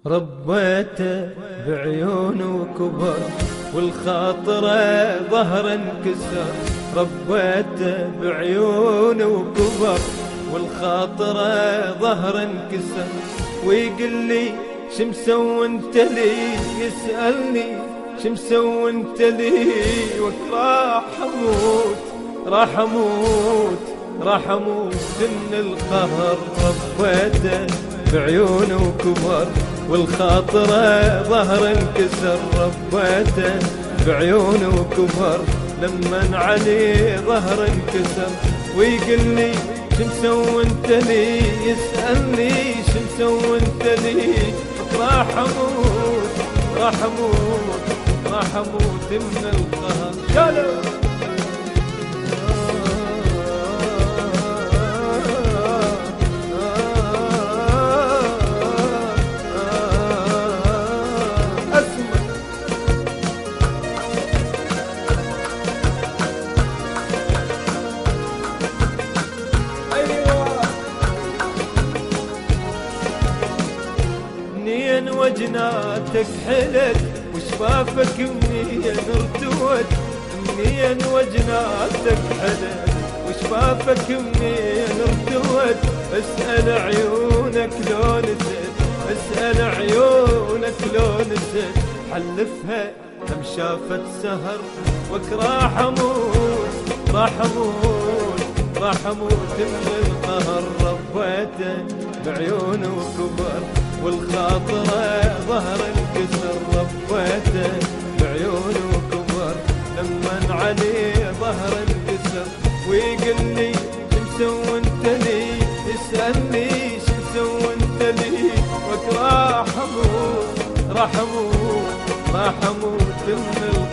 ربيته بعيونه كبر والخاطره ظهر انكسر. ربيته بعيونه كبر والخاطره ظهر انكسر. ويقول لي شمسوي انت لي، يسألني شمسوي انت لي. راح اموت راح اموت راح اموت من القهر. ربيته بعيونه كبر والخاطره ظهر انكسر. ربيته بعيونه كبر لما عليه ظهر انكسر. ويقول لي شمسوي انت لي، يسألني شمسوي انت لي. راح اموت راح اموت راح اموت من القهر. شالو منين وجناتك حلت وشفافك منين ارتوت. منين وجناتك حلت وشفافك منين ارتوت. اسأل عيونك لو نسيت، اسأل عيونك لو نسيت. حلفها هم شافت سهر وك راح اموت راح اموت راح اموت من القهر. ربيته بعيونه كبر والخاطره ظهر انكسر. ربيته بعيونه كبر لما عليه ظهر انكسر. ويقول لي شمسوي انت لي، يسألني شمسوي انت لي. وك راح اموت راح اموت راح اموت من